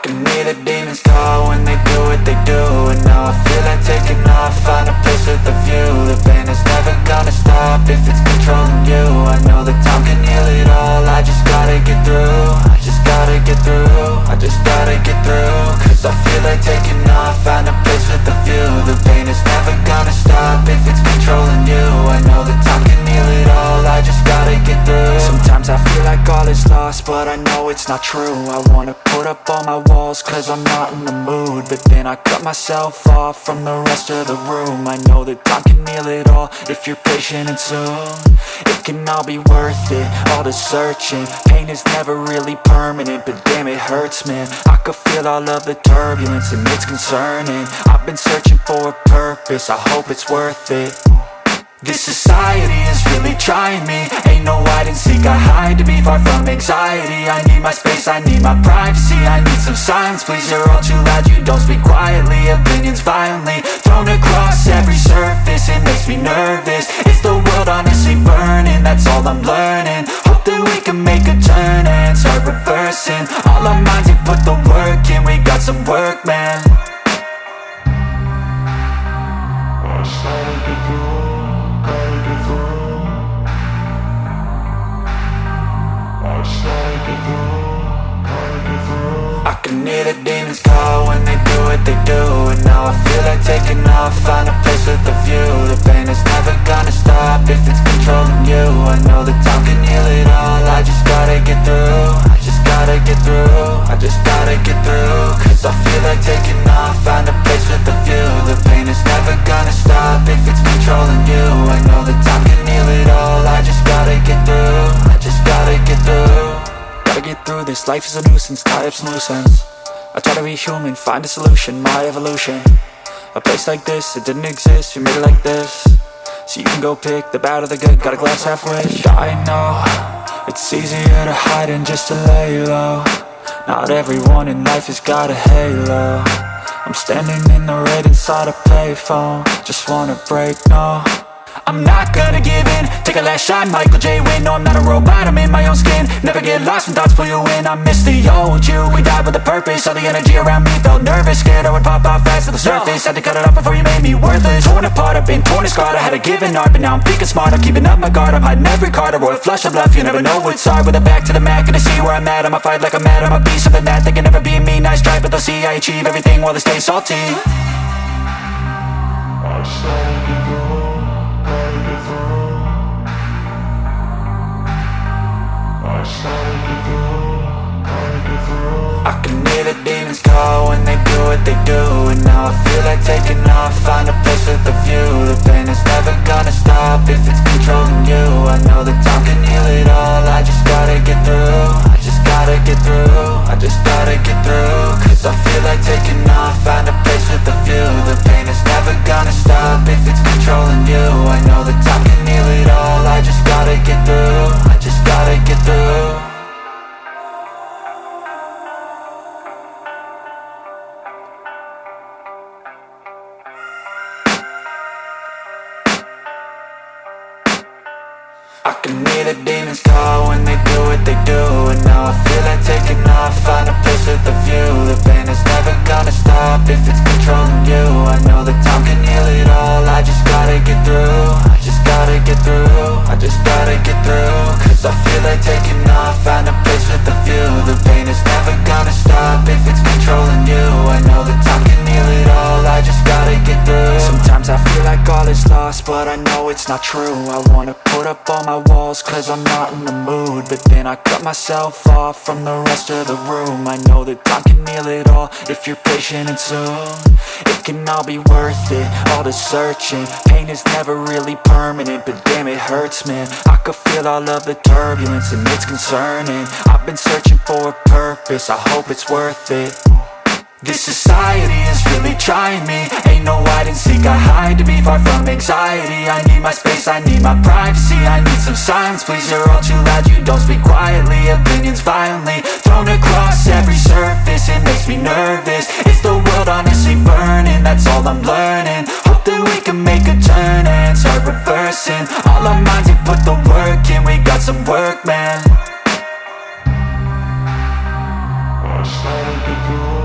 can hear the demons call when they do what they do. And now I feel like taking off, find a place with a view. The pain is never gonna stop if it's controlling you. I know that time can heal it all, I just gotta get through. I just gotta get through, I just gotta get through. Cause I feel like taking off, find a place with a view. The pain is never gonna stop if it's controlling you. I know that time can heal it all, I just gotta get through. Sometimes I feel like all is lost, but I know it's not true. I wanna put up all my walls cause I'm not in the mood, but then I cut myself off from the rest of the room. I know that time can heal it all if you're patient, and soon it can all be worth it, all the searching. Pain is never really permanent, but damn it hurts, man. I could feel all of the turbulence and it's concerning. I've been searching for a purpose, I hope it's worth it. This society is really trying me. Ain't no hide and seek, I hide to be far from anxiety. I need my space, I need my privacy. I need some silence, please, you're all too loud. You don't speak quietly, opinions violently thrown across every surface. It makes me nervous, is the world honestly burning? That's all I'm learning. Hope that we can make a turn and start reversing. All our minds, we put the work in, we got some work, man. I can hear the demons call when they do what they do. And now I feel like taking off, find a place with a view. The pain is never gonna stop if it's controlling you. I know that time can heal it all, I just gotta get through. I just gotta get through, I just gotta get through. Cause I feel like taking off, find a place with a view. The pain is never gonna stop if it's controlling you. I know that time can heal it all, I just gotta get through. I just gotta get through. Gotta get through this, life is a nuisance, tie up some loose ends. I try to be human, find a solution, my evolution. A place like this, it didn't exist, we made it like this. So you can go pick the bad or the good, got a glass halfway. I know, it's easier to hide than just to lay low. Not everyone in life has got a halo. I'm standing in the red inside a payphone, just wanna break, no. I'm not gonna give in, take a last shot, Michael J. Win. No, I'm not a robot, I'm in my own skin. Never get lost when thoughts pull you in. I miss the old you, we died with a purpose. All the energy around me felt nervous, scared I would pop off fast to the surface. Had to cut it off before you made me worthless. Torn apart, I've been torn and scarred. I had a given art, but now I'm thinking smart. I'm keeping up my guard, I'm hiding every card. A royal flush of love, you never know what's hard. With a back to the mat, gonna see where I'm at. I'ma fight like I'm mad, I'ma be something that they can never be me. Nice try, but they'll see I achieve everything while they stay salty. I can hear the demons call when they do what they do. And now I feel like taking off, find a place with a view. The pain is never gonna stop if it's controlling you. I know that time can heal it all, I just gotta get through. I just gotta get through, I just gotta get through. Cause I feel like taking off, find a place with a view. The pain is never gonna stop if it's controlling you. I know that time can heal it all, I just gotta get through. I just gotta get through. I can hear the demons call when they do what they do. And now I feel like taking off, find a place with a view. The pain is never gonna stop if it's controlling you. I know that time can heal it all, I just gotta get through. I just gotta get through, I just gotta get through. Cause I feel like taking off, find a place with a view. The pain is never gonna stop if it's controlling you. I know that time can heal it all, I just gotta get through. Sometimes I feel like all is lost, but I know it's not true. I wanna put up all my walls cause I'm not in the mood, but then I cut myself off from the rest of the room. I know that time can heal it all if you're patient, and soon it can all be worth it, all the searching. Pain is never really permanent, but damn it hurts, man. I could feel all of the turbulence and it's concerning. I've been searching for a purpose, I hope it's worth it. This society is really trying me. Ain't no hide and seek, I hide to be far from anxiety. I need my space, I need my privacy. I need some silence, please, you're all too loud. You don't speak quietly, opinions violently thrown across every surface. It makes me nervous, is the world honestly burning? That's all I'm learning. Hope that we can make a turn and start reversing. All our minds, we put the work in, we got some work, man. I started to do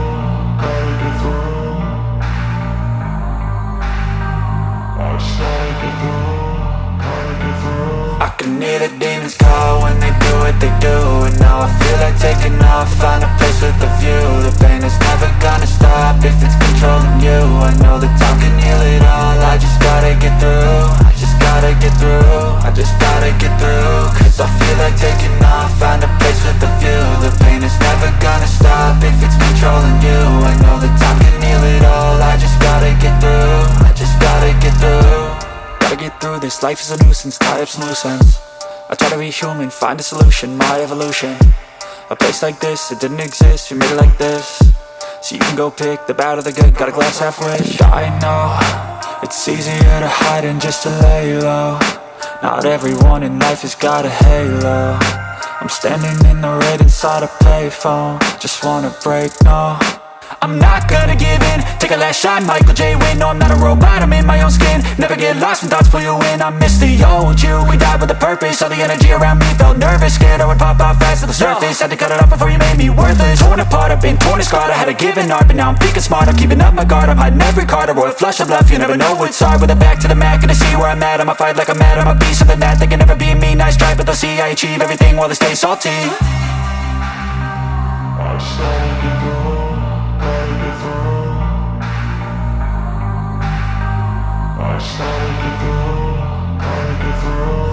I can hear the demons call when they do what they do. And now I feel like taking off, find a place with a view. The pain is never gonna stop if it's controlling you. I know that time can heal it all, I just gotta get through. I just gotta get through, I just gotta get through. Cause I feel like taking off, find a place with a view. The pain is never gonna stop if it's controlling you. I know that time can heal it all, I just gotta get through. I just gotta get through. Gotta get through this, life is a nuisance, tie up some loose ends. I try to be human, find a solution, my evolution. A place like this, it didn't exist, we made it like this. So you can go pick the bad or the good, got a glass half wish. I know, it's easier to hide than just to lay low. Not everyone in life has got a halo. I'm standing in the red inside a payphone, just wanna break, no. I'm not gonna give in, take a last shot, Michael J. Win. No, I'm not a robot, I'm in my own skin. Never get lost when thoughts pull you in. I miss the old you, we died with a purpose. All the energy around me felt nervous, scared I would pop off fast to the surface. Had to cut it off before you made me worthless. Torn apart, I've been torn and scarred. I had a given art, but now I'm thinking smart. I'm keeping up my guard, I'm hiding every card. A royal flush of love, you never know what's hard. With a back to the mat, gonna see where I'm at. I'ma fight like I'm mad, I'ma be something that they can never be me. Nice try, but they'll see I achieve everything while they stay salty.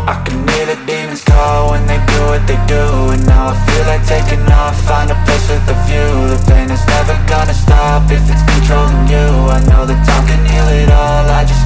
I can hear the demons call when they do what they do. And now I feel like taking off, find a place with a view. The pain is never gonna stop if it's controlling you. I know that time can heal it all, I just